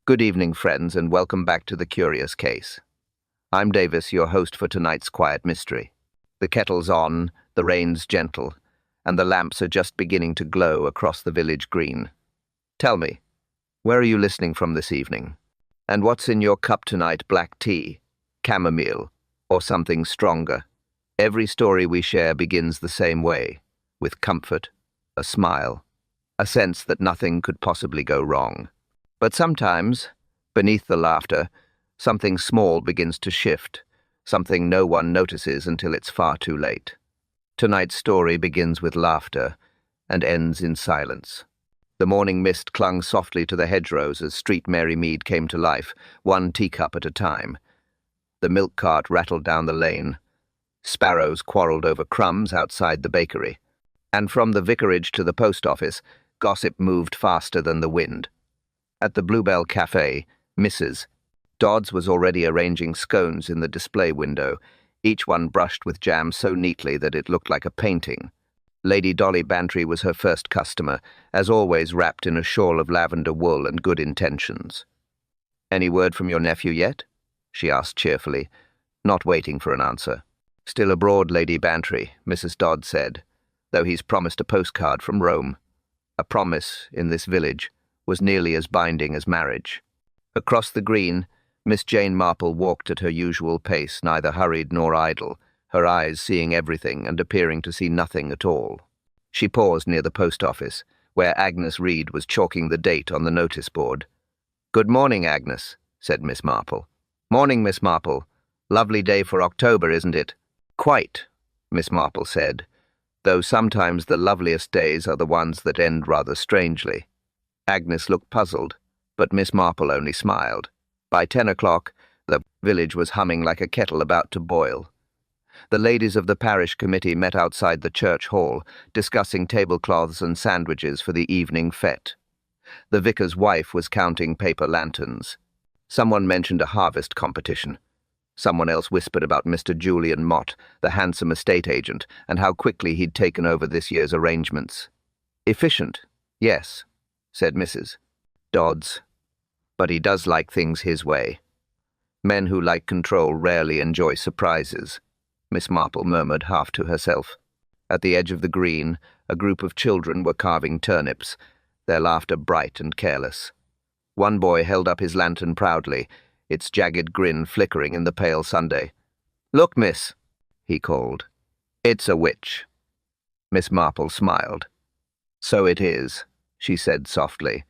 Good evening, friends, and welcome back to The Curious Case. I'm Davis, your host for tonight's quiet mystery. The kettle's on, the rain's gentle, and the lamps are just beginning to glow across the village green. Tell me, where are you listening from this evening? And what's in your cup tonight? Black tea, chamomile, or something stronger? Every story we share begins the same way, with comfort, a smile, a sense that nothing could possibly go wrong. But sometimes, beneath the laughter, something small begins to shift, something no one notices until it's far too late. Tonight's story begins with laughter and ends in silence. The morning mist clung softly to the hedgerows as Street Mary Mead came to life, one teacup at a time. The milk cart rattled down the lane. Sparrows quarrelled over crumbs outside the bakery. And from the vicarage to the post office, gossip moved faster than the wind. At the Bluebell Cafe, Mrs. Dodds was already arranging scones in the display window, each one brushed with jam so neatly that it looked like a painting. Lady Dolly Bantry was her first customer, as always wrapped in a shawl of lavender wool and good intentions. "Any word from your nephew yet?" she asked cheerfully, not waiting for an answer. "Still abroad, Lady Bantry," Mrs. Dodds said, "though he's promised a postcard from Rome. A promise, in this village, was nearly as binding as marriage." Across the green, Miss Jane Marple walked at her usual pace, neither hurried nor idle, her eyes seeing everything and appearing to see nothing at all. She paused near the post office, where Agnes Reed was chalking the date on the notice board. "Good morning, Agnes," said Miss Marple. "Morning, Miss Marple. Lovely day for October, isn't it?" "Quite," Miss Marple said, "though sometimes the loveliest days are the ones that end rather strangely." Agnes looked puzzled, but Miss Marple only smiled. By 10 o'clock, the village was humming like a kettle about to boil. The ladies of the parish committee met outside the church hall, discussing tablecloths and sandwiches for the evening fete. The vicar's wife was counting paper lanterns. Someone mentioned a harvest competition. Someone else whispered about Mr. Julian Mott, the handsome estate agent, and how quickly he'd taken over this year's arrangements. "Efficient, yes," said Mrs. Dodds, "but he does like things his way. Men who like control rarely enjoy surprises," Miss Marple murmured half to herself. At the edge of the green, a group of children were carving turnips, their laughter bright and careless. One boy held up his lantern proudly, its jagged grin flickering in the pale Sunday. "Look, miss," he called. "It's a witch." Miss Marple smiled. "So it is," she said softly.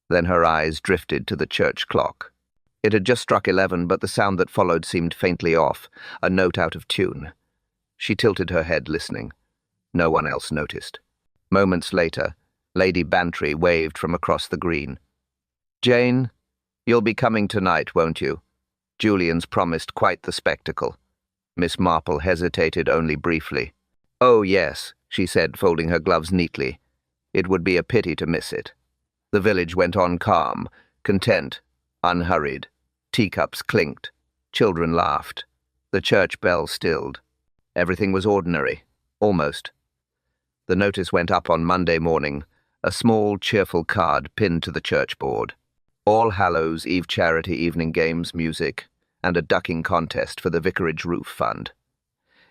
Then her eyes drifted to the church clock. It had just struck 11, but the sound that followed seemed faintly off, a note out of tune. She tilted her head, listening. No one else noticed. Moments later, Lady Bantry waved from across the green. "Jane, you'll be coming tonight, won't you? Julian's promised quite the spectacle." Miss Marple hesitated only briefly. "Oh, yes," she said, folding her gloves neatly. "It would be a pity to miss it." The village went on calm, content, unhurried. Teacups clinked. Children laughed. The church bell stilled. Everything was ordinary, almost. The notice went up on Monday morning, a small, cheerful card pinned to the church board. All Hallows Eve charity evening games, music, and a ducking contest for the vicarage roof fund.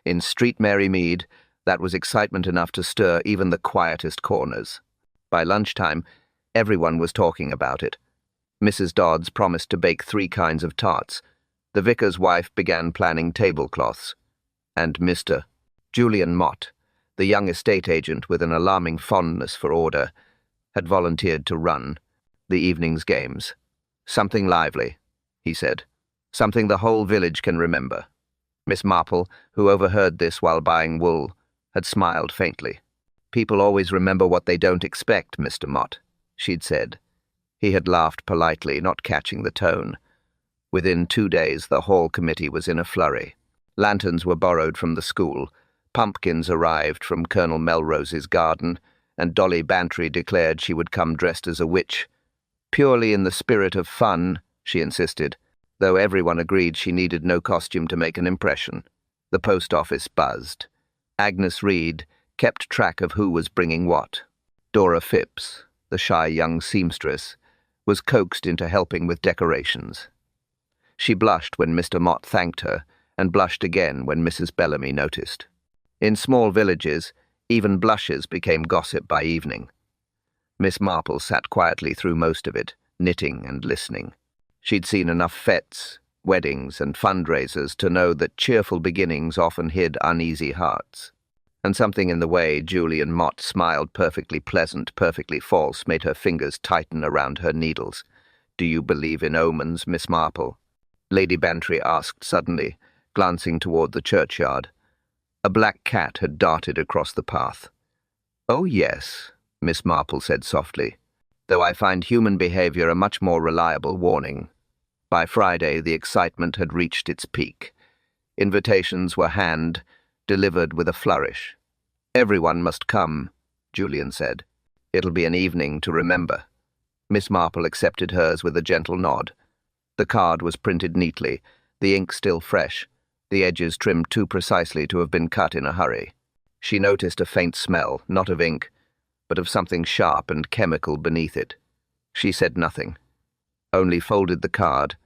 In Street Mary Mead, that was excitement enough to stir even the quietest corners. By lunchtime, everyone was talking about it. Mrs. Dodds promised to bake 3 kinds of tarts. The vicar's wife began planning tablecloths. And Mr. Julian Mott, the young estate agent with an alarming fondness for order, had volunteered to run the evening's games. "Something lively," he said. "Something the whole village can remember." Miss Marple, who overheard this while buying wool, had smiled faintly. "People always remember what they don't expect, Mr. Mott," she'd said. He had laughed politely, not catching the tone. Within 2 days, the hall committee was in a flurry. Lanterns were borrowed from the school, pumpkins arrived from Colonel Melrose's garden, and Dolly Bantry declared she would come dressed as a witch. Purely in the spirit of fun, she insisted, though everyone agreed she needed no costume to make an impression. The post office buzzed. Agnes Reed kept track of who was bringing what. Dora Phipps, the shy young seamstress, was coaxed into helping with decorations. She blushed when Mr. Mott thanked her, and blushed again when Mrs. Bellamy noticed. In small villages, even blushes became gossip by evening. Miss Marple sat quietly through most of it, knitting and listening. She'd seen enough fêtes, weddings, and fundraisers to know that cheerful beginnings often hid uneasy hearts. And something in the way Julian Mott smiled, perfectly pleasant, perfectly false, made her fingers tighten around her needles. "Do you believe in omens, Miss Marple?" Lady Bantry asked suddenly, glancing toward the churchyard. A black cat had darted across the path. "Oh, yes," Miss Marple said softly, "though I find human behavior a much more reliable warning." By Friday, the excitement had reached its peak. Invitations were delivered with a flourish. "Everyone must come," Julian said. "It'll be an evening to remember." Miss Marple accepted hers with a gentle nod. The card was printed neatly, the ink still fresh, the edges trimmed too precisely to have been cut in a hurry. She noticed a faint smell, not of ink, but of something sharp and chemical beneath it. She said nothing, only folded the card,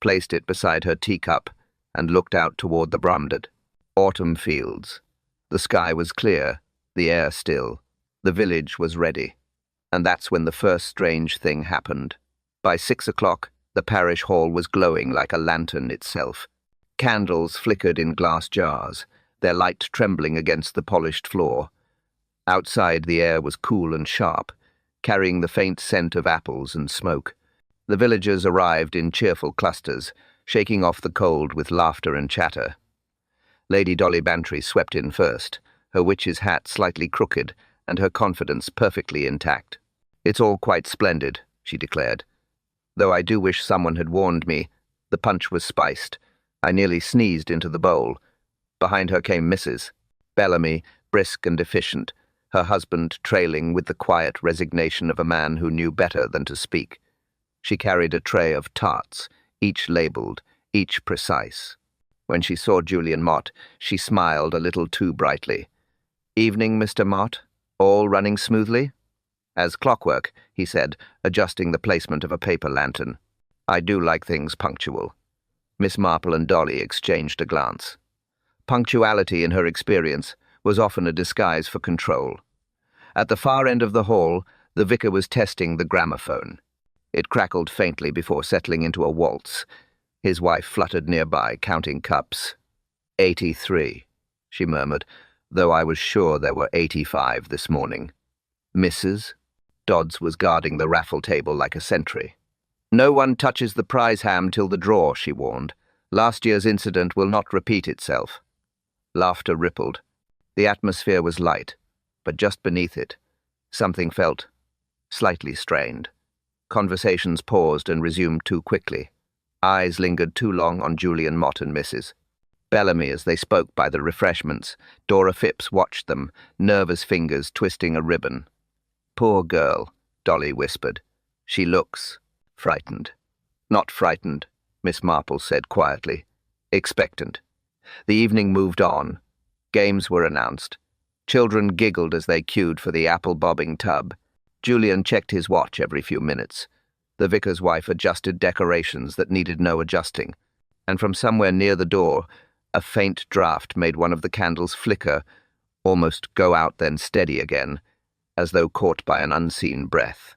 placed it beside her teacup, and looked out toward the Brumded. Autumn fields. The sky was clear, the air still. The village was ready. And that's when the first strange thing happened. By 6 o'clock, the parish hall was glowing like a lantern itself. Candles flickered in glass jars, their light trembling against the polished floor. Outside, the air was cool and sharp, carrying the faint scent of apples and smoke. The villagers arrived in cheerful clusters, shaking off the cold with laughter and chatter. Lady Dolly Bantry swept in first, her witch's hat slightly crooked and her confidence perfectly intact. "It's all quite splendid," she declared. "Though I do wish someone had warned me." The punch was spiced. I nearly sneezed into the bowl. Behind her came Mrs. Bellamy, brisk and efficient, her husband trailing with the quiet resignation of a man who knew better than to speak. She carried a tray of tarts, each labelled, each precise. When she saw Julian Mott, she smiled a little too brightly. "Evening, Mr. Mott? All running smoothly?" "As clockwork," he said, adjusting the placement of a paper lantern. "I do like things punctual." Miss Marple and Dolly exchanged a glance. Punctuality, in her experience, was often a disguise for control. At the far end of the hall, the vicar was testing the gramophone. It crackled faintly before settling into a waltz. His wife fluttered nearby, counting cups. 83, she murmured, though I was sure there were 85 this morning. "Mrs.?" Dodds was guarding the raffle table like a sentry. "No one touches the prize ham till the draw," she warned. "Last year's incident will not repeat itself." Laughter rippled. The atmosphere was light, but just beneath it, something felt slightly strained. Conversations paused and resumed too quickly. Eyes lingered too long on Julian Mott and Mrs. Bellamy as they spoke by the refreshments. Dora Phipps watched them, nervous fingers twisting a ribbon. "Poor girl," Dolly whispered. "She looks frightened." "Not frightened," Miss Marple said quietly. "Expectant." The evening moved on. Games were announced. Children giggled as they queued for the apple-bobbing tub. Julian checked his watch every few minutes. The vicar's wife adjusted decorations that needed no adjusting. And from somewhere near the door, a faint draught made one of the candles flicker, almost go out then steady again, as though caught by an unseen breath.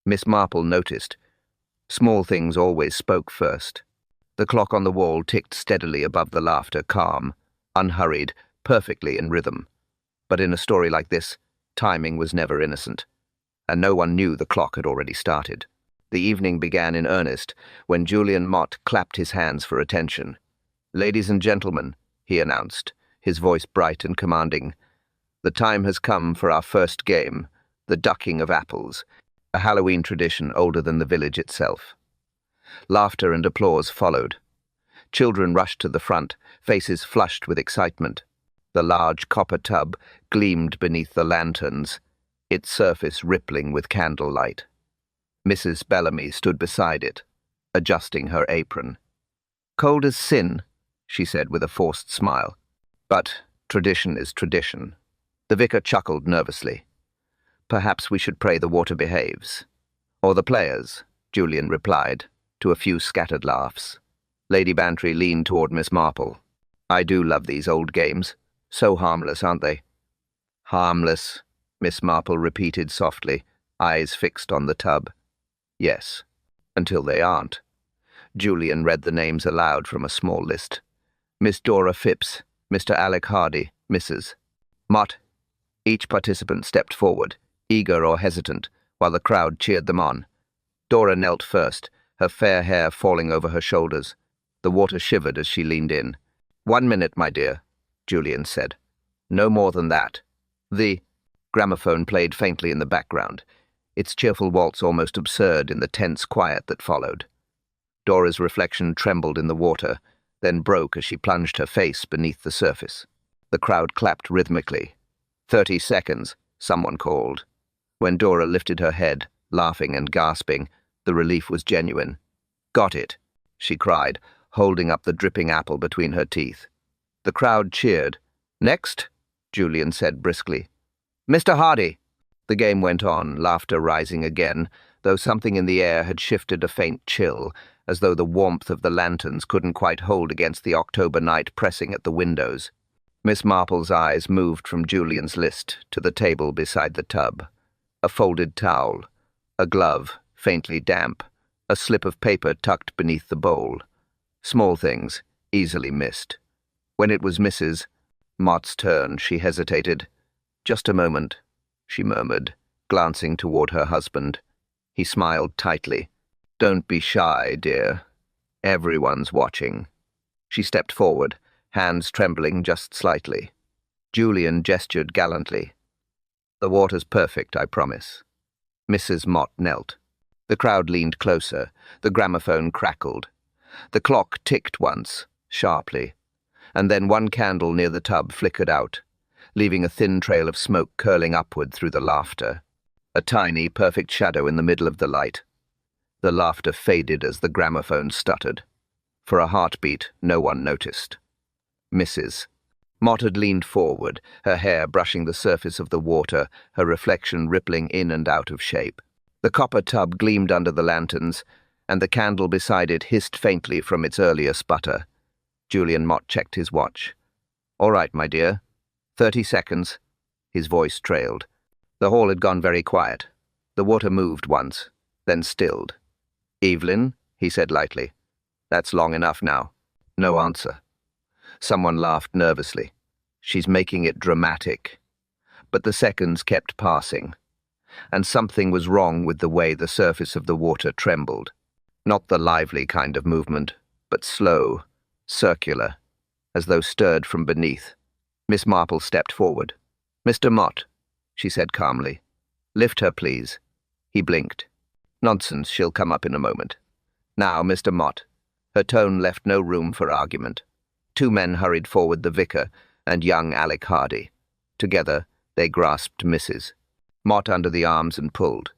Miss Marple noticed. Small things always spoke first. The clock on the wall ticked steadily above the laughter, calm, unhurried, perfectly in rhythm. But in a story like this, timing was never innocent, and no one knew the clock had already started. The evening began in earnest when Julian Mott clapped his hands for attention. "Ladies and gentlemen," he announced, his voice bright and commanding, "the time has come for our first game, the ducking of apples, a Halloween tradition older than the village itself." Laughter and applause followed. Children rushed to the front, faces flushed with excitement. The large copper tub gleamed beneath the lanterns, its surface rippling with candlelight. Mrs. Bellamy stood beside it, adjusting her apron. "Cold as sin," she said with a forced smile. "But tradition is tradition." The vicar chuckled nervously. "Perhaps we should pray the water behaves. Or the players," Julian replied, to a few scattered laughs. Lady Bantry leaned toward Miss Marple. I do love these old games. So harmless, aren't they? Harmless, Miss Marple repeated softly, eyes fixed on the tub. Yes, until they aren't. Julian read the names aloud from a small list. Miss Dora Phipps, Mr. Alec Hardy, Mrs. Mott. Each participant stepped forward, eager or hesitant, while the crowd cheered them on. Dora knelt first, her fair hair falling over her shoulders. The water shivered as she leaned in. 1 minute, my dear, Julian said. No more than that. The gramophone played faintly in the background, its cheerful waltz almost absurd in the tense quiet that followed. Dora's reflection trembled in the water, then broke as she plunged her face beneath the surface. The crowd clapped rhythmically. 30 seconds, someone called. When Dora lifted her head, laughing and gasping, the relief was genuine. Got it, she cried, holding up the dripping apple between her teeth. The crowd cheered. Next, Julian said briskly. Mr. Hardy. The game went on, laughter rising again, though something in the air had shifted a faint chill, as though the warmth of the lanterns couldn't quite hold against the October night pressing at the windows. Miss Marple's eyes moved from Julian's list to the table beside the tub. A folded towel, a glove, faintly damp, a slip of paper tucked beneath the bowl. Small things, easily missed. When it was Mrs. Mott's turn, she hesitated. Just a moment, she murmured, glancing toward her husband. He smiled tightly. Don't be shy, dear. Everyone's watching. She stepped forward, hands trembling just slightly. Julian gestured gallantly. The water's perfect, I promise. Mrs. Mott knelt. The crowd leaned closer. The gramophone crackled. The clock ticked once, sharply, and then one candle near the tub flickered out, leaving a thin trail of smoke curling upward through the laughter. A tiny, perfect shadow in the middle of the light. The laughter faded as the gramophone stuttered. For a heartbeat, no one noticed. Mrs. Mott had leaned forward, her hair brushing the surface of the water, her reflection rippling in and out of shape. The copper tub gleamed under the lanterns, and the candle beside it hissed faintly from its earlier sputter. Julian Mott checked his watch. All right, my dear. 30 seconds. His voice trailed. The hall had gone very quiet. The water moved once, then stilled. Evelyn, he said lightly. That's long enough now. No answer. Someone laughed nervously. She's making it dramatic. But the seconds kept passing, and something was wrong with the way the surface of the water trembled. Not the lively kind of movement, but slow, circular, as though stirred from beneath. Miss Marple stepped forward. Mr. Mott, she said calmly. Lift her, please. He blinked. Nonsense, she'll come up in a moment. Now, Mr. Mott. Her tone left no room for argument. 2 men hurried forward, the vicar and young Alec Hardy. Together, they grasped Mrs. Mott under the arms and pulled.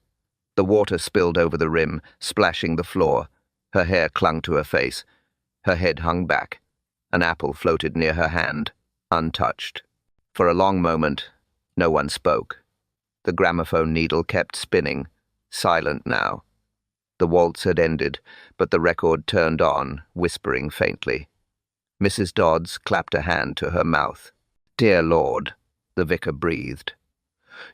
The water spilled over the rim, splashing the floor. Her hair clung to her face. Her head hung back. An apple floated near her hand, untouched. For a long moment, no one spoke. The gramophone needle kept spinning, silent now. The waltz had ended, but the record turned on, whispering faintly. Mrs. Dodds clapped a hand to her mouth. Dear Lord, the vicar breathed.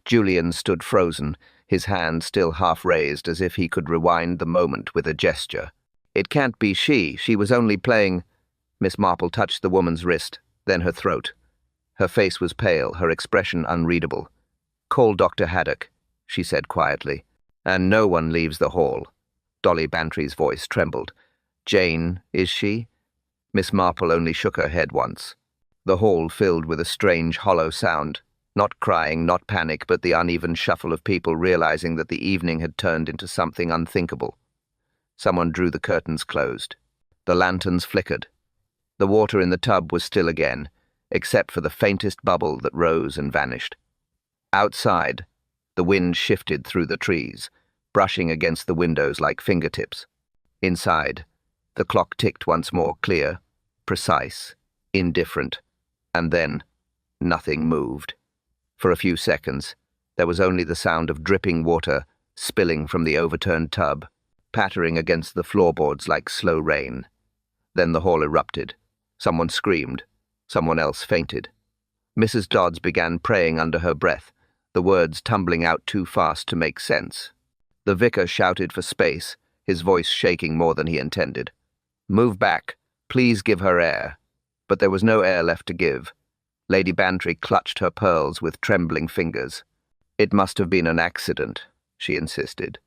Julian stood frozen, his hand still half raised as if he could rewind the moment with a gesture. It can't be she was only playing. Miss Marple touched the woman's wrist, then her throat. Her face was pale, her expression unreadable. Call Dr. Haddock, she said quietly. And no one leaves the hall. Dolly Bantry's voice trembled. Jane, is she? Miss Marple only shook her head once. The hall filled with a strange, hollow sound. Not crying, not panic, but the uneven shuffle of people realizing that the evening had turned into something unthinkable. Someone drew the curtains closed. The lanterns flickered. The water in the tub was still again, except for the faintest bubble that rose and vanished. Outside, the wind shifted through the trees, brushing against the windows like fingertips. Inside, the clock ticked once more, clear, precise, indifferent, and then nothing moved. For a few seconds, there was only the sound of dripping water spilling from the overturned tub. pattering against the floorboards like slow rain. Then the hall erupted. Someone screamed. Someone else fainted. Mrs. Dodds began praying under her breath, the words tumbling out too fast to make sense. The vicar shouted for space, his voice shaking more than he intended. "Move back. Please give her air." But there was no air left to give. Lady Bantry clutched her pearls with trembling fingers. "It must have been an accident," she insisted.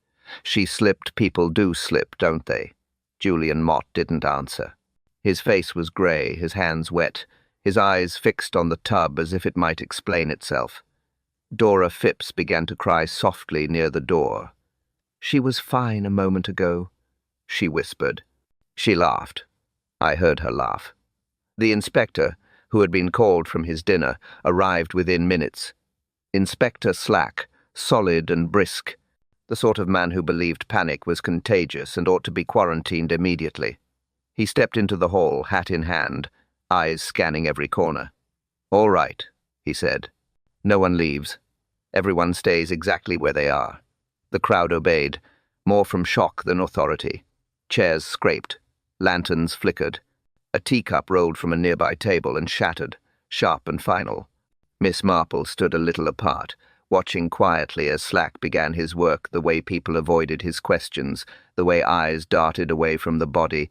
"She slipped. People do slip, don't they?" Julian Mott didn't answer. His face was grey, his hands wet, his eyes fixed on the tub as if it might explain itself. Dora Phipps began to cry softly near the door. "She was fine a moment ago," she whispered. She laughed. I heard her laugh. The inspector, who had been called from his dinner, arrived within minutes. Inspector Slack, solid and brisk, the sort of man who believed panic was contagious and ought to be quarantined immediately. He stepped into the hall, hat in hand, eyes scanning every corner. "All right," he said. "No one leaves. Everyone stays exactly where they are." The crowd obeyed, more from shock than authority. Chairs scraped. Lanterns flickered. A teacup rolled from a nearby table and shattered, sharp and final. Miss Marple stood a little apart, watching quietly as Slack began his work, the way people avoided his questions, the way eyes darted away from the body,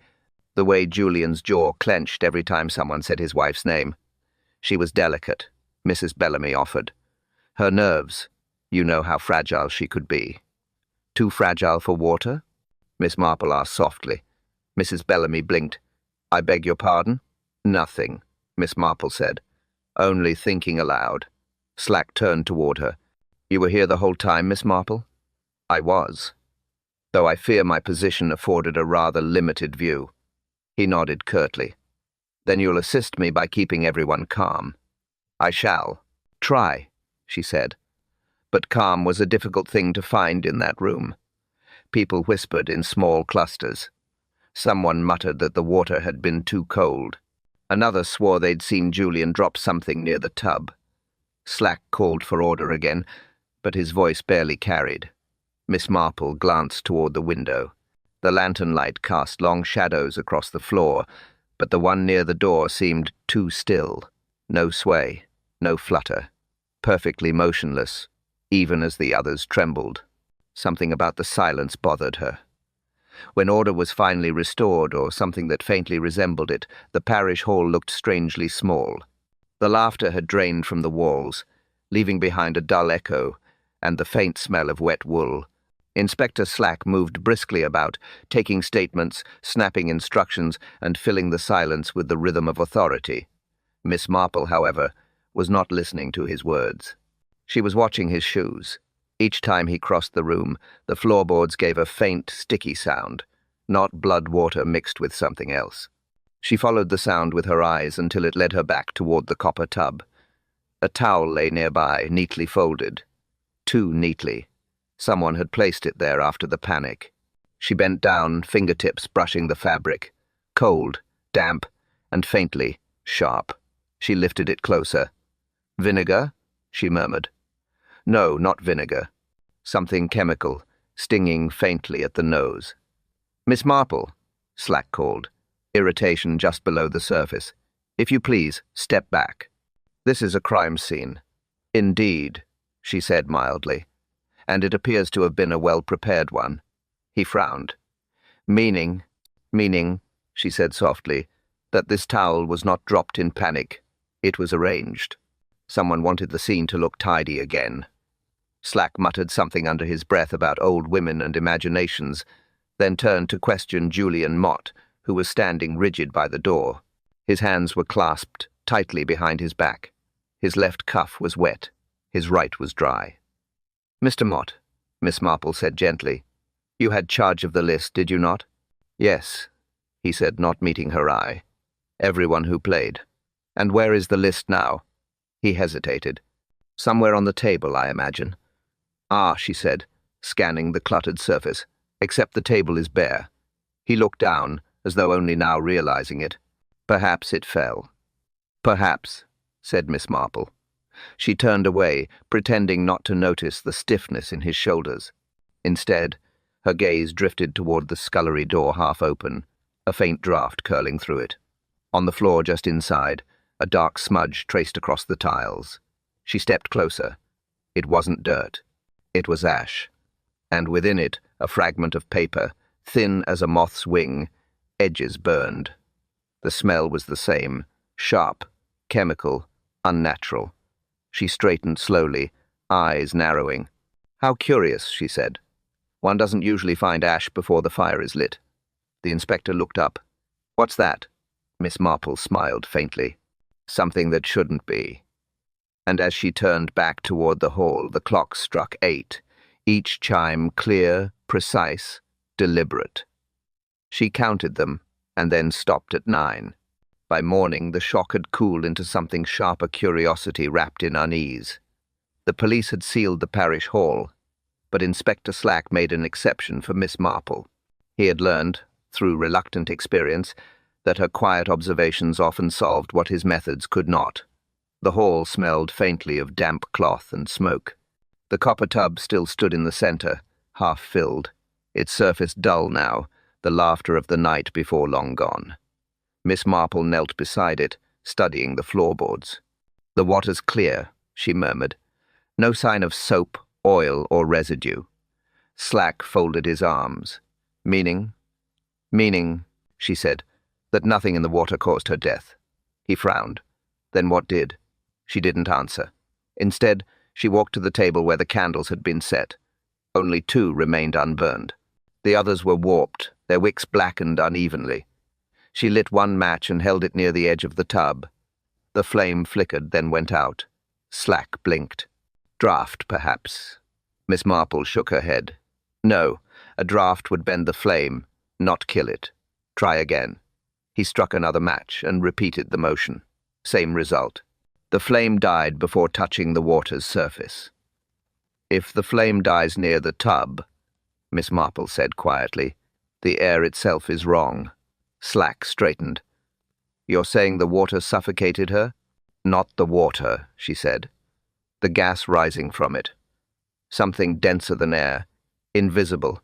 the way Julian's jaw clenched every time someone said his wife's name. She was delicate, Mrs. Bellamy offered. Her nerves, you know how fragile she could be. "Too fragile for water?" Miss Marple asked softly. Mrs. Bellamy blinked. "I beg your pardon?" "Nothing," Miss Marple said. "Only thinking aloud." Slack turned toward her. "You were here the whole time, Miss Marple?" "I was, though I fear my position afforded a rather limited view." He nodded curtly. "Then you'll assist me by keeping everyone calm." "I shall. Try," she said. But calm was a difficult thing to find in that room. People whispered in small clusters. Someone muttered that the water had been too cold. Another swore they'd seen Julian drop something near the tub. Slack called for order again, but his voice barely carried. Miss Marple glanced toward the window. The lantern light cast long shadows across the floor, but the one near the door seemed too still. No sway, no flutter. Perfectly motionless, even as the others trembled. Something about the silence bothered her. When order was finally restored, or something that faintly resembled it, the parish hall looked strangely small. The laughter had drained from the walls, leaving behind a dull echo and the faint smell of wet wool. Inspector Slack moved briskly about, taking statements, snapping instructions, and filling the silence with the rhythm of authority. Miss Marple, however, was not listening to his words. She was watching his shoes. Each time he crossed the room, the floorboards gave a faint, sticky sound, not blood water mixed with something else. She followed the sound with her eyes until it led her back toward the copper tub. A towel lay nearby, neatly folded. Too neatly. Someone had placed it there after the panic. She bent down, fingertips brushing the fabric. Cold, damp, and faintly sharp. She lifted it closer. "Vinegar?" she murmured. "No, not vinegar. Something chemical, stinging faintly at the nose." "Miss Marple," Slack called, irritation just below the surface. "If you please, step back. This is a crime scene." "Indeed," she said mildly. "And it appears to have been a well-prepared one." He frowned. Meaning, she said softly, "that this towel was not dropped in panic. It was arranged. Someone wanted the scene to look tidy again." Slack muttered something under his breath about old women and imaginations, then turned to question Julian Mott, who was standing rigid by the door. His hands were clasped tightly behind his back. His left cuff was wet. His right was dry. "Mr. Mott," Miss Marple said gently, "you had charge of the list, did you not?" "Yes," he said, not meeting her eye. "Everyone who played. And where is the list now?" He hesitated. "Somewhere on the table, I imagine." "Ah," she said, scanning the cluttered surface, "except the table is bare." He looked down, as though only now realizing it. "Perhaps it fell." "Perhaps," said Miss Marple. She turned away, pretending not to notice the stiffness in his shoulders. Instead, Her gaze drifted toward the scullery door half open, a faint draught curling through it. On the floor just inside, a dark smudge traced across the tiles. She stepped closer. It wasn't dirt. It was ash. And within it, a fragment of paper, thin as a moth's wing, edges burned. The smell was the same, sharp, chemical, unnatural. She straightened slowly, eyes narrowing. "How curious," she said. "One doesn't usually find ash before the fire is lit." The inspector looked up. "What's that?" Miss Marple smiled faintly. "Something that shouldn't be." And as she turned back toward the hall, the clock struck 8, each chime clear, precise, deliberate. She counted them, and then stopped at 9. By morning, the shock had cooled into something sharper curiosity wrapped in unease. The police had sealed the parish hall, but Inspector Slack made an exception for Miss Marple. He had learned, through reluctant experience, that her quiet observations often solved what his methods could not. The hall smelled faintly of damp cloth and smoke. The copper tub still stood in the center, half filled, its surface dull now, the laughter of the night before long gone. Miss Marple knelt beside it, studying the floorboards. "The water's clear," she murmured. "No sign of soap, oil, or residue." Slack folded his arms. "Meaning?" "Meaning," she said, "that nothing in the water caused her death." He frowned. "Then what did?" She didn't answer. Instead, she walked to the table where the candles had been set. Only 2 remained unburned. The others were warped, their wicks blackened unevenly. She lit one match and held it near the edge of the tub. The flame flickered, then went out. Slack blinked. "Draught, perhaps." Miss Marple shook her head. "No, a draught would bend the flame, not kill it. Try again." He struck another match and repeated the motion. Same result. The flame died before touching the water's surface. "If the flame dies near the tub," Miss Marple said quietly, "the air itself is wrong." Slack straightened. "You're saying the water suffocated her?" "Not the water," she said. "The gas rising from it. Something denser than air, invisible,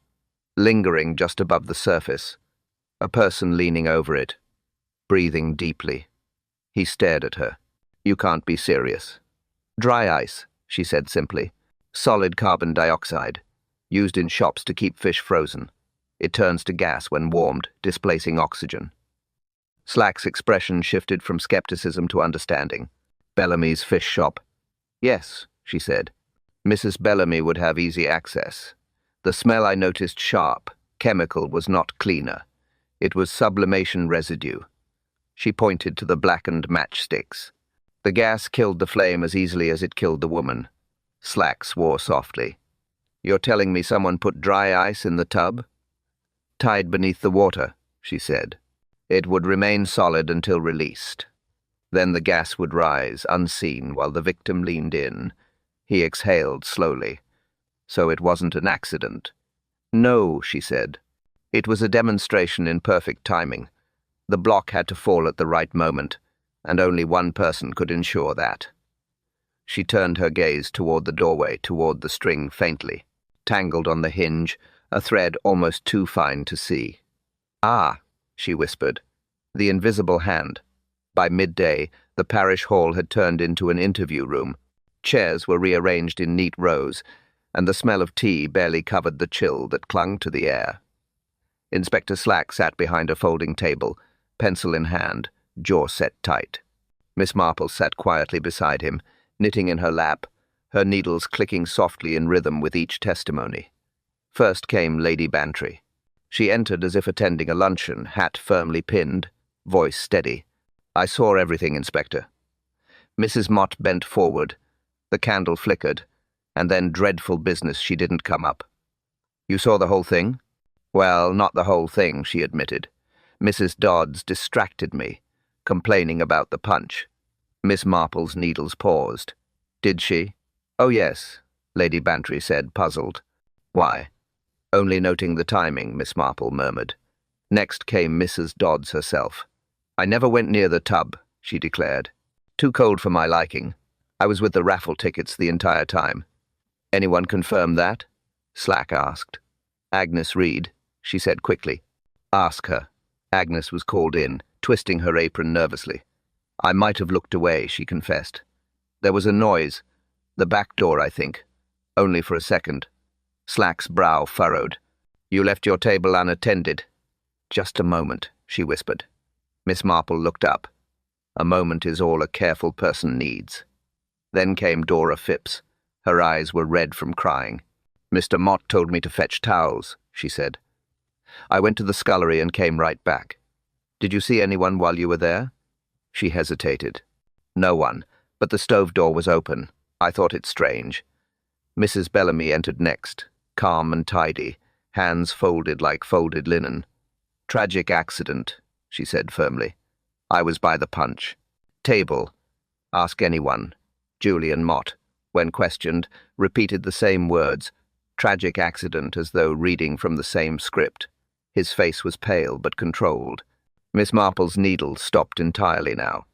lingering just above the surface. A person leaning over it, breathing deeply." He stared at her. "You can't be serious." "Dry ice," she said simply. "Solid carbon dioxide, used in shops to keep fish frozen. It turns to gas when warmed, displacing oxygen." Slack's expression shifted from skepticism to understanding. "Bellamy's fish shop?" "Yes," she said. "Mrs. Bellamy would have easy access. The smell I noticed sharp, chemical, was not cleaner. It was sublimation residue." She pointed to the blackened matchsticks. "The gas killed the flame as easily as it killed the woman." Slack swore softly. "You're telling me someone put dry ice in the tub?" "Tied beneath the water," she said. "It would remain solid until released. Then the gas would rise, unseen, while the victim leaned in." He exhaled slowly. "So it wasn't an accident?" "No," she said. "It was a demonstration in perfect timing. The block had to fall at the right moment, and only one person could ensure that." She turned her gaze toward the doorway, toward the string faintly, tangled on the hinge, a thread almost too fine to see. "Ah," she whispered. "The invisible hand." By midday, the parish hall had turned into an interview room. Chairs were rearranged in neat rows, and the smell of tea barely covered the chill that clung to the air. Inspector Slack sat behind a folding table, pencil in hand, jaw set tight. Miss Marple sat quietly beside him, knitting in her lap, her needles clicking softly in rhythm with each testimony. First came Lady Bantry. She entered as if attending a luncheon, hat firmly pinned, voice steady. "I saw everything, Inspector." Mrs. Mott bent forward. The candle flickered, and then dreadful business, she didn't come up. "You saw the whole thing?" "Well, not the whole thing," she admitted. "Mrs. Dodds distracted me, complaining about the punch." Miss Marple's needles paused. "Did she?" "Oh, yes," Lady Bantry said, puzzled. "Why?" "Only noting the timing," Miss Marple murmured. Next came Mrs. Dodds herself. "I never went near the tub," she declared. "Too cold for my liking. I was with the raffle tickets the entire time." "Anyone confirm that?" Slack asked. Agnes Reed, she said quickly. Ask her. Agnes was called in, twisting her apron nervously. I might have looked away, she confessed. There was a noise. The back door, I think. Only for a second. Slack's brow furrowed. You left your table unattended. Just a moment, she whispered. Miss Marple looked up. A moment is all a careful person needs. Then came Dora Phipps. Her eyes were red from crying. Mr. Mott told me to fetch towels, she said. I went to the scullery and came right back. Did you see anyone while you were there? She hesitated. No one, but the stove door was open. I thought it strange. Mrs. Bellamy entered next, calm and tidy, hands folded like folded linen. Tragic accident, she said firmly. I was by the punch. Table. Ask anyone. Julian Mott, when questioned, repeated the same words. Tragic accident, as though reading from the same script. His face was pale but controlled. Miss Marple's needle stopped entirely now.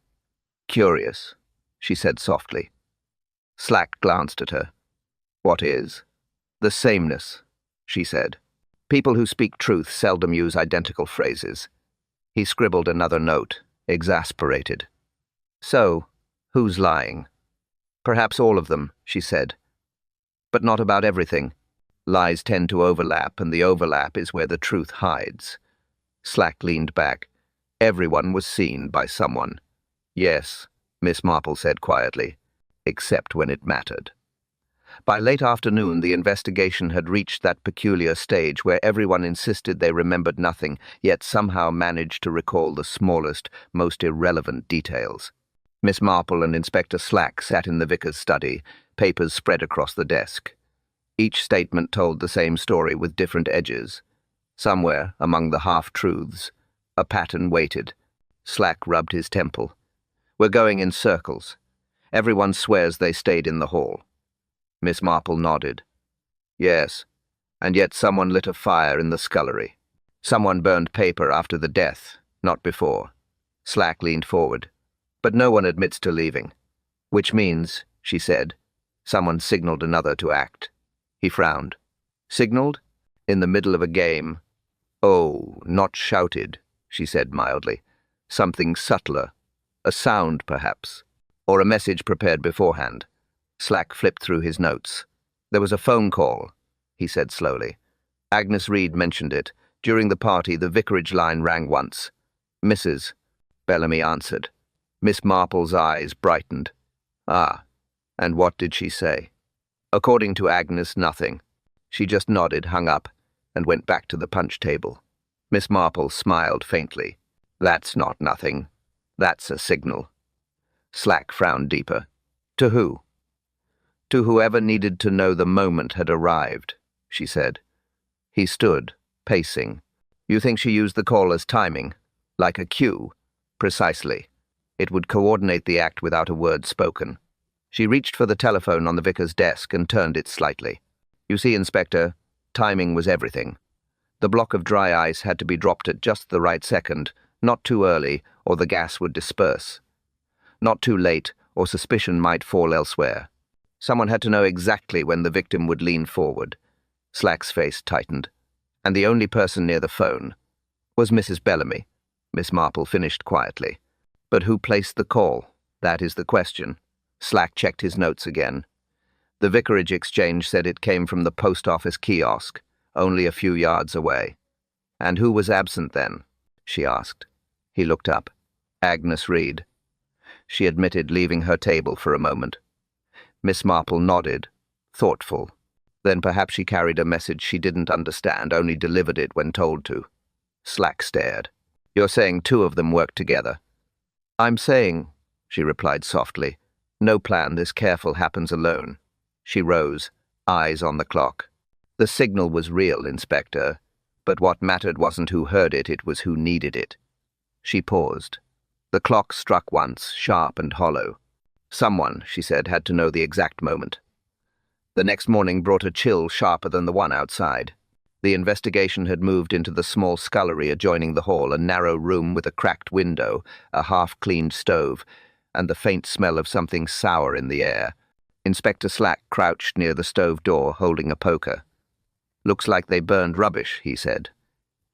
Curious, she said softly. Slack glanced at her. What is? The sameness, she said. People who speak truth seldom use identical phrases. He scribbled another note, exasperated. So, who's lying? Perhaps all of them, she said. But not about everything. Lies tend to overlap, and the overlap is where the truth hides. Slack leaned back. Everyone was seen by someone. Yes, Miss Marple said quietly, except when it mattered. By late afternoon, the investigation had reached that peculiar stage where everyone insisted they remembered nothing, yet somehow managed to recall the smallest, most irrelevant details. Miss Marple and Inspector Slack sat in the vicar's study, papers spread across the desk. Each statement told the same story with different edges. Somewhere, among the half-truths, a pattern waited. Slack rubbed his temple. We're going in circles. Everyone swears they stayed in the hall. Miss Marple nodded. Yes, and yet someone lit a fire in the scullery. Someone burned paper after the death, not before. Slack leaned forward. But no one admits to leaving. Which means, she said, someone signaled another to act. He frowned. Signaled? In the middle of a game. Oh, not shouted, she said mildly. Something subtler. A sound, perhaps. Or a message prepared beforehand. Slack flipped through his notes. There was a phone call, he said slowly. Agnes Reed mentioned it. During the party, the vicarage line rang once. Mrs. Bellamy answered. Miss Marple's eyes brightened. Ah, and what did she say? According to Agnes, nothing. She just nodded, hung up, and went back to the punch table. Miss Marple smiled faintly. That's not nothing. That's a signal. Slack frowned deeper. To who? To whoever needed to know the moment had arrived, she said. He stood, pacing. You think she used the call as timing? Like a cue? Precisely. It would coordinate the act without a word spoken. She reached for the telephone on the vicar's desk and turned it slightly. You see, Inspector, timing was everything. The block of dry ice had to be dropped at just the right second, not too early, or the gas would disperse. Not too late, or suspicion might fall elsewhere. Someone had to know exactly when the victim would lean forward. Slack's face tightened. And the only person near the phone was Mrs. Bellamy, Miss Marple finished quietly. But who placed the call? That is the question. Slack checked his notes again. The vicarage exchange said it came from the post office kiosk, only a few yards away. And who was absent then? She asked. He looked up. Agnes Reed. She admitted leaving her table for a moment. Miss Marple nodded, thoughtful. Then perhaps she carried a message she didn't understand, only delivered it when told to. Slack stared. You're saying two of them worked together? I'm saying, she replied softly, no plan this careful happens alone. She rose, eyes on the clock. The signal was real, Inspector, but what mattered wasn't who heard it, it was who needed it. She paused. The clock struck once, sharp and hollow. Someone, she said, had to know the exact moment. The next morning brought a chill sharper than the one outside. The investigation had moved into the small scullery adjoining the hall, a narrow room with a cracked window, a half-cleaned stove, and the faint smell of something sour in the air. Inspector Slack crouched near the stove door, holding a poker. "Looks like they burned rubbish," he said.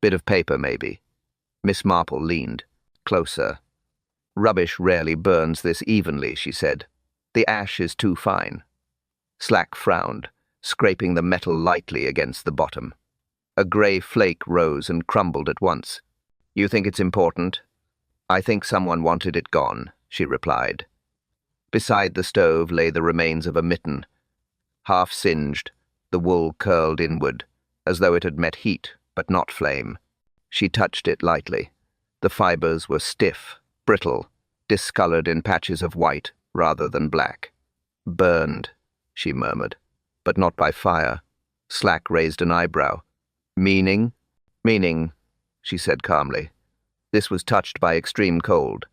"Bit of paper, maybe." Miss Marple leaned closer. "Rubbish rarely burns this evenly," she said. "The ash is too fine." Slack frowned, scraping the metal lightly against the bottom. A grey flake rose and crumbled at once. "You think it's important?" "I think someone wanted it gone," she replied. Beside the stove lay the remains of a mitten. Half singed, the wool curled inward, as though it had met heat, but not flame. She touched it lightly. The fibers were stiff, brittle, discolored in patches of white rather than black. "Burned," she murmured, "but not by fire." Slack raised an eyebrow. "Meaning?" "Meaning," she said calmly. "This was touched by extreme cold.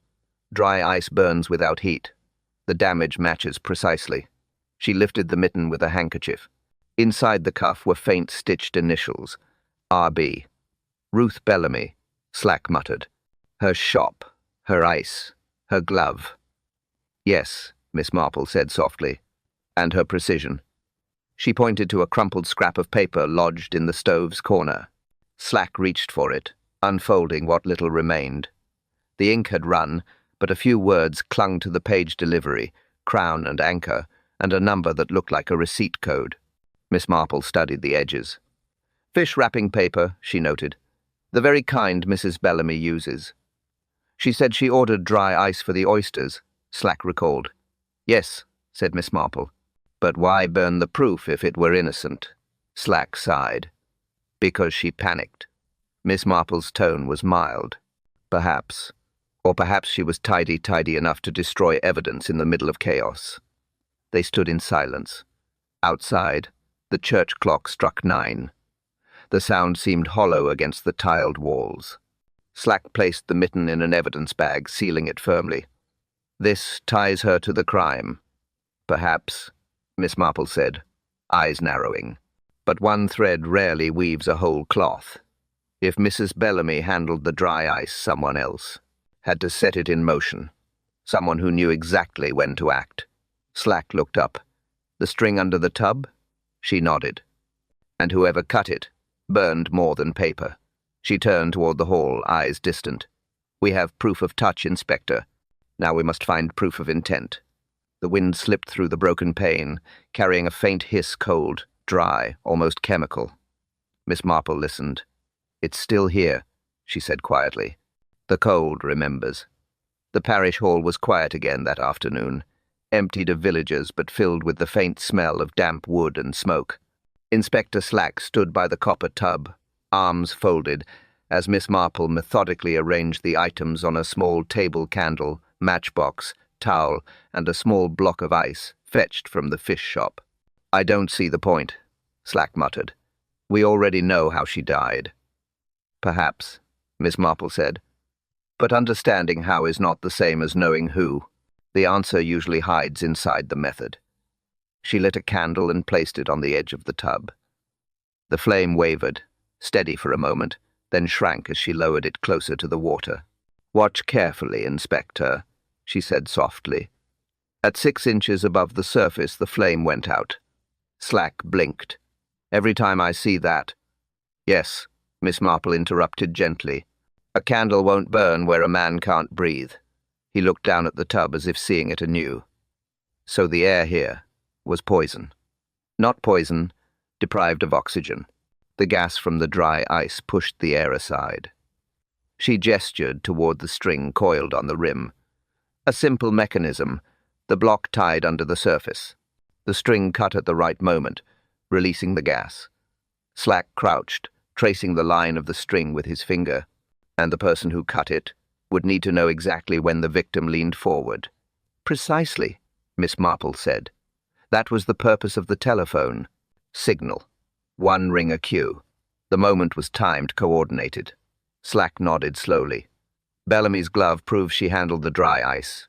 Dry ice burns without heat. The damage matches precisely." She lifted the mitten with a handkerchief. Inside the cuff were faint stitched initials. R.B. "Ruth Bellamy," Slack muttered. "Her shop, her ice, her glove." "Yes," Miss Marple said softly. "And her precision." She pointed to a crumpled scrap of paper lodged in the stove's corner. Slack reached for it, unfolding what little remained. The ink had run, but a few words clung to the page delivery, crown and anchor, and a number that looked like a receipt code. Miss Marple studied the edges. "Fish wrapping paper," she noted. "The very kind Mrs. Bellamy uses." "She said she ordered dry ice for the oysters," Slack recalled. "Yes," said Miss Marple. "But why burn the proof if it were innocent?" Slack sighed. "Because she panicked." Miss Marple's tone was mild. "Perhaps. Or perhaps she was tidy enough to destroy evidence in the middle of chaos." They stood in silence. Outside, the church clock struck 9. The sound seemed hollow against the tiled walls. Slack placed the mitten in an evidence bag, sealing it firmly. "This ties her to the crime." "Perhaps," Miss Marple said, eyes narrowing. "But one thread rarely weaves a whole cloth. If Mrs. Bellamy handled the dry ice, someone else had to set it in motion. Someone who knew exactly when to act." Slack looked up. "The string under the tub?" She nodded. "And whoever cut it burned more than paper." She turned toward the hall, eyes distant. "We have proof of touch, Inspector. Now we must find proof of intent." The wind slipped through the broken pane, carrying a faint hiss, cold, dry, almost chemical. Miss Marple listened. "It's still here," she said quietly. "The cold remembers." The parish hall was quiet again that afternoon, emptied of villagers but filled with the faint smell of damp wood and smoke. Inspector Slack stood by the copper tub, arms folded, as Miss Marple methodically arranged the items on a small table candle, matchbox, towel, and a small block of ice fetched from the fish shop. "I don't see the point," Slack muttered. "We already know how she died." "Perhaps," Miss Marple said. "But understanding how is not the same as knowing who. The answer usually hides inside the method." She lit a candle and placed it on the edge of the tub. The flame wavered, steady for a moment, then shrank as she lowered it closer to the water. "Watch carefully, Inspector," she said softly. At 6 inches above the surface, the flame went out. Slack blinked. "Every time I see that—" "Yes," Miss Marple interrupted gently. "A candle won't burn where a man can't breathe." He looked down at the tub as if seeing it anew. "So the air here was poison." "Not poison, deprived of oxygen." The gas from the dry ice pushed the air aside. She gestured toward the string coiled on the rim. "A simple mechanism, the block tied under the surface. The string cut at the right moment, releasing the gas." Slack crouched, tracing the line of the string with his finger. "And the person who cut it would need to know exactly when the victim leaned forward." "Precisely," Miss Marple said. "That was the purpose of the telephone. Signal. One ring a cue. The moment was timed, coordinated." Slack nodded slowly. "Bellamy's glove proves she handled the dry ice.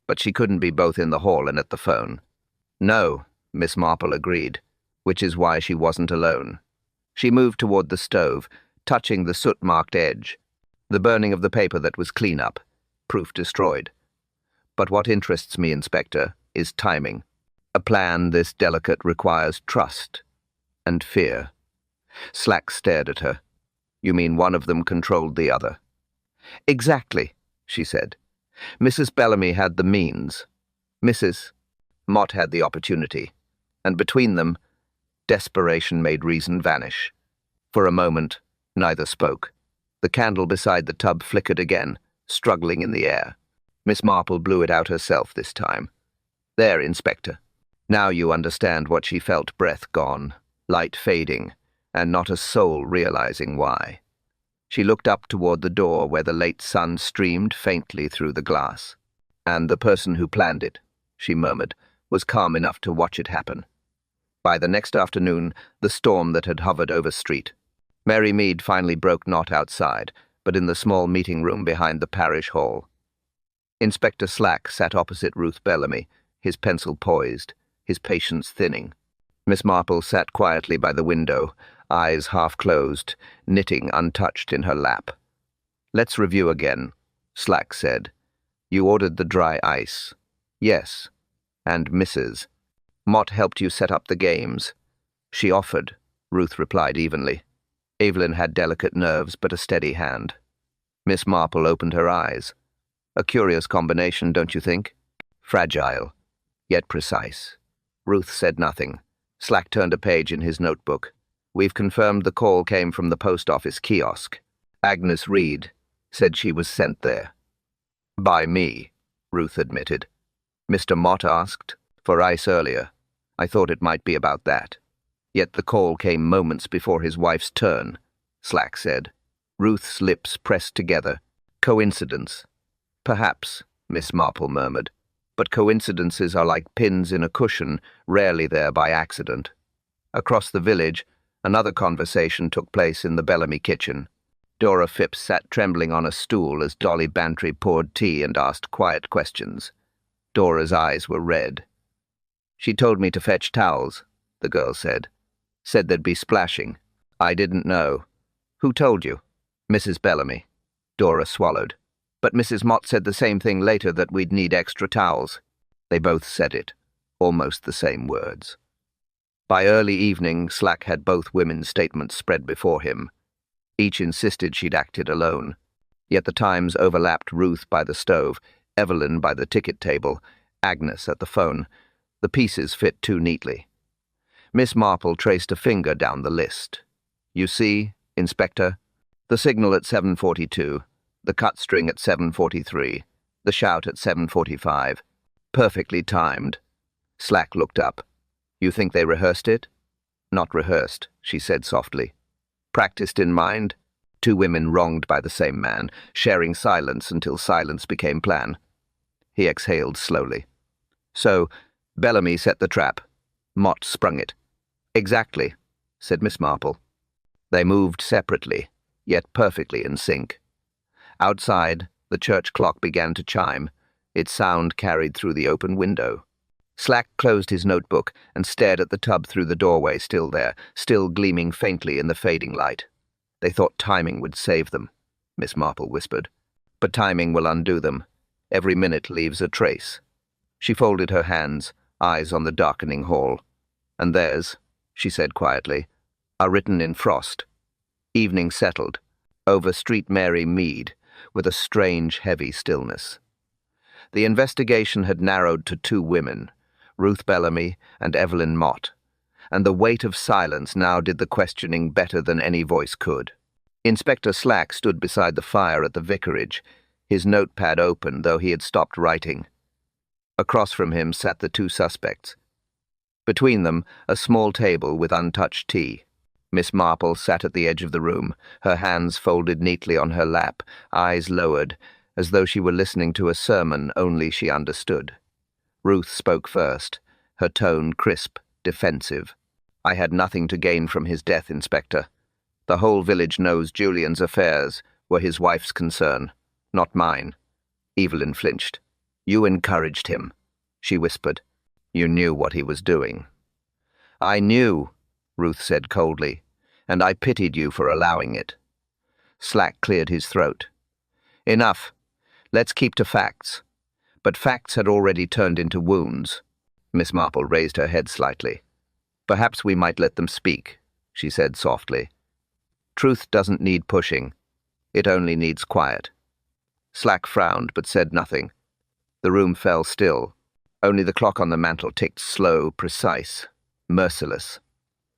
But she couldn't be both in the hall and at the phone." "No," Miss Marple agreed, "which is why she wasn't alone." She moved toward the stove, touching the soot-marked edge. "The burning of the paper that was clean-up. Proof destroyed. But what interests me, Inspector, is timing. A plan this delicate requires trust and fear. Slack stared at her. You mean one of them controlled the other? Exactly, she said. Mrs. Bellamy had the means. Mrs. Mott had the opportunity. And between them, desperation made reason vanish. For a moment, neither spoke. The candle beside the tub flickered again, struggling in the air. Miss Marple blew it out herself this time. There, Inspector. Now you understand what she felt, breath gone, light fading, and not a soul realizing why. She looked up toward the door where the late sun streamed faintly through the glass. And the person who planned it, she murmured, was calm enough to watch it happen. By the next afternoon, the storm that had hovered over Street. Mary Mead finally broke not outside, but in the small meeting room behind the parish hall. Inspector Slack sat opposite Ruth Bellamy, his pencil poised, his patience thinning. Miss Marple sat quietly by the window, eyes half closed, knitting untouched in her lap. Let's review again, Slack said. You ordered the dry ice. Yes. And Mrs. Mott helped you set up the games. She offered, Ruth replied evenly. Evelyn had delicate nerves but a steady hand. Miss Marple opened her eyes. A curious combination, don't you think? Fragile, yet precise. Ruth said nothing. Slack turned a page in his notebook. We've confirmed the call came from the post office kiosk. Agnes Reed said she was sent there. By me, Ruth admitted. Mr. Mott asked for ice earlier. I thought it might be about that. Yet the call came moments before his wife's turn, Slack said. Ruth's lips pressed together. Coincidence. Perhaps, Miss Marple murmured. But coincidences are like pins in a cushion, rarely there by accident. Across the village, another conversation took place in the Bellamy kitchen. Dora Phipps sat trembling on a stool as Dolly Bantry poured tea and asked quiet questions. Dora's eyes were red. She told me to fetch towels, the girl said. Said there'd be splashing. I didn't know. Who told you? Mrs. Bellamy. Dora swallowed. But Mrs. Mott said the same thing later, that we'd need extra towels. They both said it, almost the same words. By early evening, Slack had both women's statements spread before him. Each insisted she'd acted alone. Yet the times overlapped: Ruth by the stove, Evelyn by the ticket table, Agnes at the phone. The pieces fit too neatly. Miss Marple traced a finger down the list. You see, Inspector, the signal at 7:42, the cut string at 7:43, the shout at 7:45. Perfectly timed. Slack looked up. You think they rehearsed it? Not rehearsed, she said softly. Practiced in mind? Two women wronged by the same man, sharing silence until silence became plan. He exhaled slowly. So, Bellamy set the trap. Mott sprung it. Exactly, said Miss Marple. They moved separately, yet perfectly in sync. Outside, the church clock began to chime. Its sound carried through the open window. Slack closed his notebook and stared at the tub through the doorway, still there, still gleaming faintly in the fading light. They thought timing would save them, Miss Marple whispered. But timing will undo them. Every minute leaves a trace. She folded her hands, eyes on the darkening hall. And theirs, she said quietly, are written in frost. Evening settled, over Street Mary Mead, with a strange, heavy stillness. The investigation had narrowed to two women, Ruth Bellamy and Evelyn Mott, and the weight of silence now did the questioning better than any voice could. Inspector Slack stood beside the fire at the vicarage, his notepad open, though he had stopped writing. Across from him sat the two suspects. Between them, a small table with untouched tea. Miss Marple sat at the edge of the room, her hands folded neatly on her lap, eyes lowered, as though she were listening to a sermon only she understood. Ruth spoke first, her tone crisp, defensive. I had nothing to gain from his death, Inspector. The whole village knows Julian's affairs were his wife's concern, not mine. Evelyn flinched. You encouraged him, she whispered. You knew what he was doing. I knew, Ruth said coldly, and I pitied you for allowing it. Slack cleared his throat. Enough. Let's keep to facts. But facts had already turned into wounds. Miss Marple raised her head slightly. Perhaps we might let them speak. she said softly. Truth doesn't need pushing. It only needs quiet. Slack frowned but said nothing. The room fell still. Only the clock on the mantel ticked slow, precise, merciless.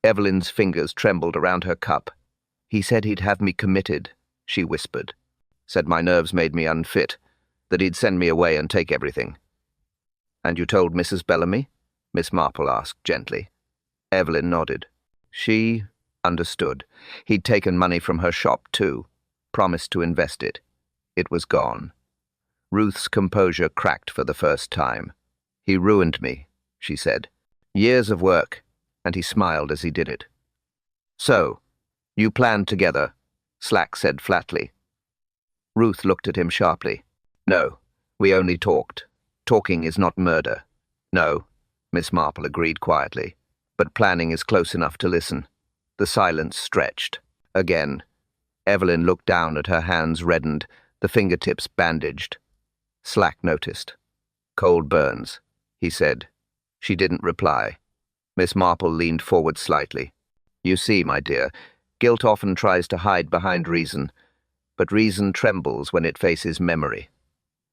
Evelyn's fingers trembled around her cup. He said he'd have me committed, she whispered. Said my nerves made me unfit, that he'd send me away and take everything. And you told Mrs. Bellamy? Miss Marple asked gently. Evelyn nodded. She understood. He'd taken money from her shop too, promised to invest it. It was gone. Ruth's composure cracked for the first time. He ruined me, she said. Years of work, and he smiled as he did it. So, you planned together, Slack said flatly. Ruth looked at him sharply. No, we only talked. Talking is not murder. No, Miss Marple agreed quietly, but planning is close enough to listen. The silence stretched. Again, Evelyn looked down at her hands reddened, the fingertips bandaged. Slack noticed. Cold burns, he said. She didn't reply. Miss Marple leaned forward slightly. You see, my dear, guilt often tries to hide behind reason, but reason trembles when it faces memory.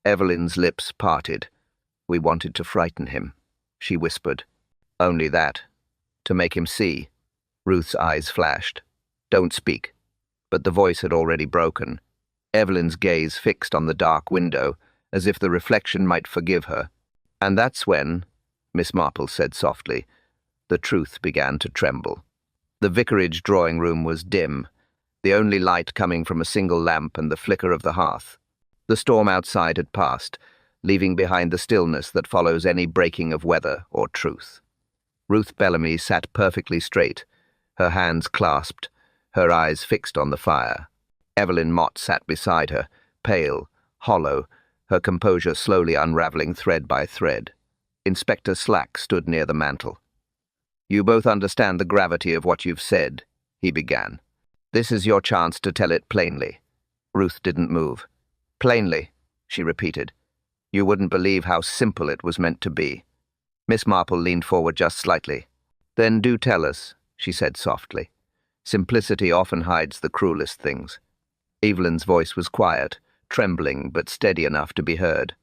Evelyn's lips parted. We wanted to frighten him, she whispered. Only that. To make him see. Ruth's eyes flashed. Don't speak. But the voice had already broken. Evelyn's gaze fixed on the dark window, as if the reflection might forgive her. And that's when, Miss Marple said softly, the truth began to tremble. The vicarage drawing room was dim, the only light coming from a single lamp and the flicker of the hearth. The storm outside had passed, leaving behind the stillness that follows any breaking of weather or truth. Ruth Bellamy sat perfectly straight, her hands clasped, her eyes fixed on the fire. Evelyn Mott sat beside her, pale, hollow, her composure slowly unraveling thread by thread. Inspector Slack stood near the mantel. You both understand the gravity of what you've said, he began. This is your chance to tell it plainly. Ruth didn't move. Plainly, she repeated. You wouldn't believe how simple it was meant to be. Miss Marple leaned forward just slightly. Then do tell us, she said softly. Simplicity often hides the cruelest things. Evelyn's voice was quiet, trembling but steady enough to be heard.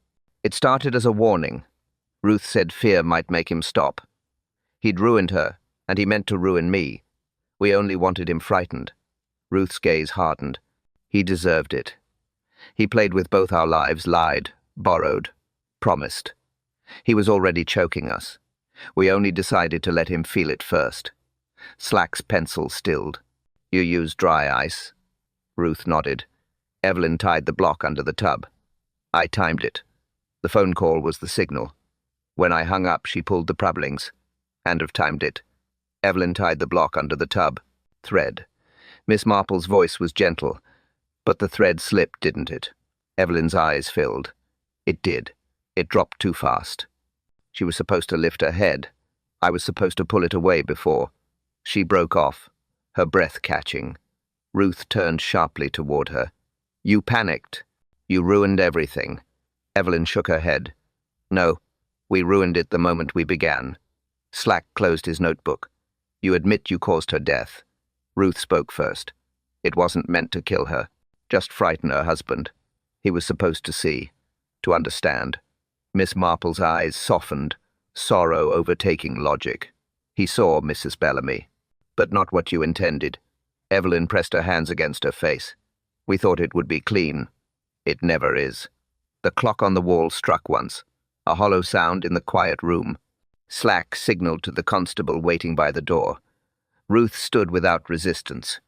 It started as a warning. Ruth said fear might make him stop. He'd ruined her, and he meant to ruin me. We only wanted him frightened. Ruth's gaze hardened. He deserved it. He played with both our lives, lied, borrowed, promised. He was already choking us. We only decided to let him feel it first. Slack's pencil stilled. You used dry ice? Ruth nodded. Evelyn tied the block under the tub. I timed it. The phone call was the signal. When I hung up, she pulled the prublings. And have timed it. Evelyn tied the block under the tub. Thread. Miss Marple's voice was gentle, but the thread slipped, didn't it? Evelyn's eyes filled. It did. It dropped too fast. She was supposed to lift her head. I was supposed to pull it away before. She broke off, her breath catching. Ruth turned sharply toward her. You panicked. You ruined everything. Evelyn shook her head. No, we ruined it the moment we began. Slack closed his notebook. You admit you caused her death. Ruth spoke first. It wasn't meant to kill her, just frighten her husband. He was supposed to see, to understand. Miss Marple's eyes softened, sorrow overtaking logic. He saw, Mrs. Bellamy, but not what you intended. Evelyn pressed her hands against her face. We thought it would be clean. It never is. The clock on the wall struck once, a hollow sound in the quiet room. Slack signaled to the constable waiting by the door. Ruth stood without resistance.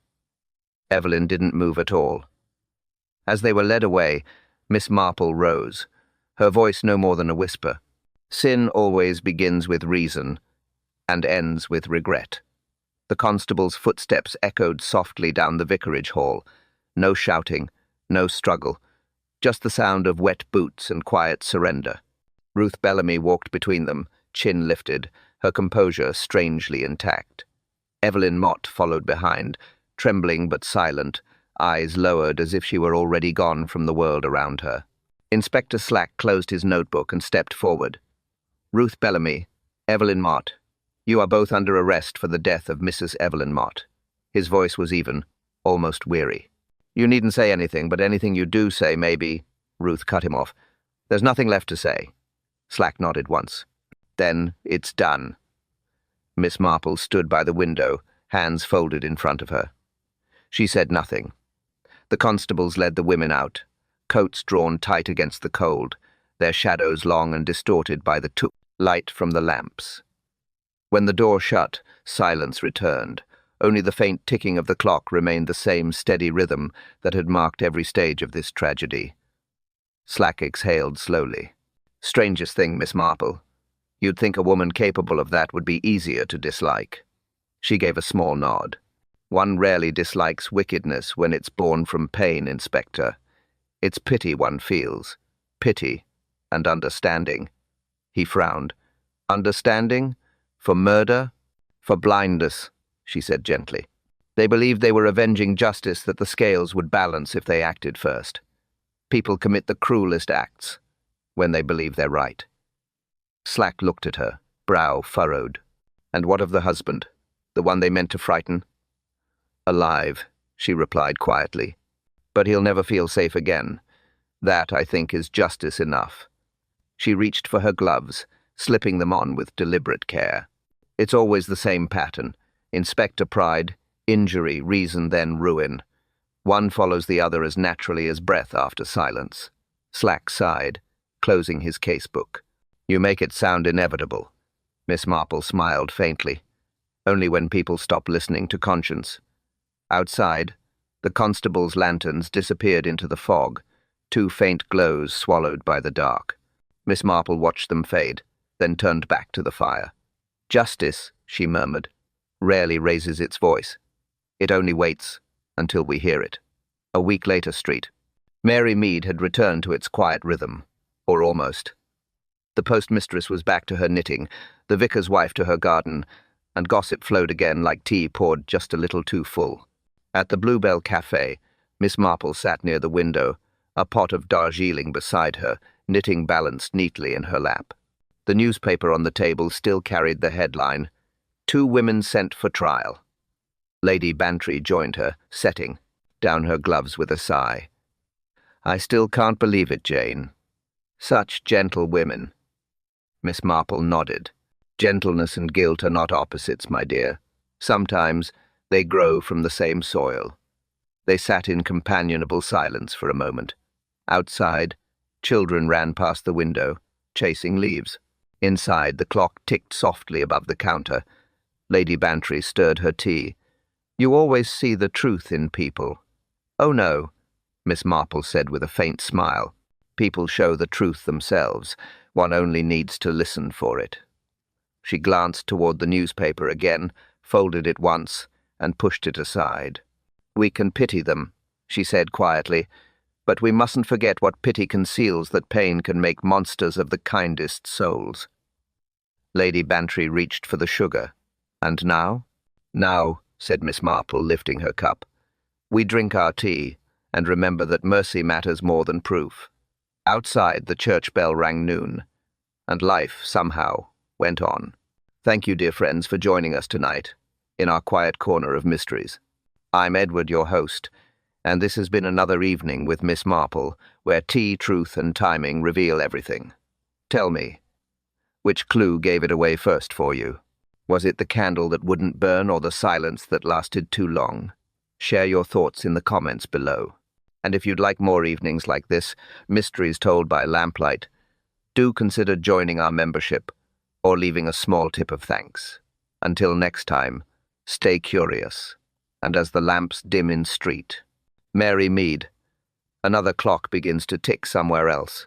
Evelyn didn't move at all. As they were led away, Miss Marple rose, her voice no more than a whisper. Sin always begins with reason and ends with regret. The constable's footsteps echoed softly down the vicarage hall. No shouting, no struggle, just the sound of wet boots and quiet surrender. Ruth Bellamy walked between them, chin lifted, her composure strangely intact. Evelyn Mott followed behind, trembling but silent, eyes lowered as if she were already gone from the world around her. Inspector Slack closed his notebook and stepped forward. Ruth Bellamy, Evelyn Mott, you are both under arrest for the death of Mrs. Evelyn Mott. His voice was even, almost weary. "You needn't say anything, but anything you do say, maybe—" Ruth cut him off. "There's nothing left to say." Slack nodded once. "Then it's done." Miss Marple stood by the window, hands folded in front of her. She said nothing. The constables led the women out, coats drawn tight against the cold, their shadows long and distorted by the light from the lamps. When the door shut, silence returned. Only the faint ticking of the clock remained the same steady rhythm that had marked every stage of this tragedy. Slack exhaled slowly. "Strangest thing, Miss Marple. You'd think a woman capable of that would be easier to dislike." She gave a small nod. "One rarely dislikes wickedness when it's born from pain, Inspector. It's pity one feels. Pity and understanding." He frowned. "Understanding? For murder? For blindness," she said gently. "They believed they were avenging justice, that the scales would balance if they acted first. People commit the cruelest acts when they believe they're right." Slack looked at her, brow furrowed. "And what of the husband? The one they meant to frighten?" "Alive," she replied quietly. "But he'll never feel safe again. That, I think, is justice enough." She reached for her gloves, slipping them on with deliberate care. "It's always the same pattern. Inspector pride, injury, reason, then ruin. One follows the other as naturally as breath after silence." Slack sighed, closing his casebook. "You make it sound inevitable." Miss Marple smiled faintly. "Only when people stop listening to conscience." Outside, the constables' lanterns disappeared into the fog, two faint glows swallowed by the dark. Miss Marple watched them fade, then turned back to the fire. "Justice," she murmured, "rarely raises its voice. It only waits until we hear it." A week later, Street. Mary Mead had returned to its quiet rhythm, or almost. The postmistress was back to her knitting, the vicar's wife to her garden, and gossip flowed again like tea poured just a little too full. At the Bluebell Cafe, Miss Marple sat near the window, a pot of Darjeeling beside her, knitting balanced neatly in her lap. The newspaper on the table still carried the headline, "Two Women Sent for Trial." Lady Bantry joined her, setting down her gloves with a sigh. "I still can't believe it, Jane. Such gentle women." Miss Marple nodded. "Gentleness and guilt are not opposites, my dear. Sometimes they grow from the same soil." They sat in companionable silence for a moment. Outside, children ran past the window, chasing leaves. Inside, the clock ticked softly above the counter. Lady Bantry stirred her tea. "You always see the truth in people." "Oh, no," Miss Marple said with a faint smile. "People show the truth themselves. One only needs to listen for it." She glanced toward the newspaper again, folded it once, and pushed it aside. "We can pity them," she said quietly, "but we mustn't forget what pity conceals, that pain can make monsters of the kindest souls." Lady Bantry reached for the sugar. "And now?" "Now," said Miss Marple, lifting her cup, "we drink our tea, and remember that mercy matters more than proof." Outside, the church bell rang noon, and life, somehow, went on. Thank you, dear friends, for joining us tonight in our quiet corner of mysteries. I'm Edward, your host, and this has been another evening with Miss Marple, where tea, truth, and timing reveal everything. Tell me, which clue gave it away first for you? Was it the candle that wouldn't burn or the silence that lasted too long? Share your thoughts in the comments below. And if you'd like more evenings like this, mysteries told by lamplight, do consider joining our membership or leaving a small tip of thanks. Until next time, stay curious, and as the lamps dim in street. Mary Mead. Another clock begins to tick somewhere else.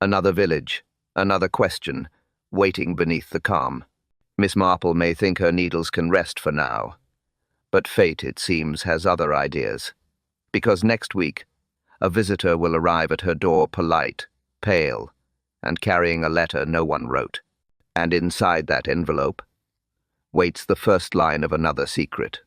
Another village, another question, waiting beneath the calm. Miss Marple may think her needles can rest for now, but fate, it seems, has other ideas. Because next week, a visitor will arrive at her door, polite, pale, and carrying a letter no one wrote. And inside that envelope waits the first line of another secret.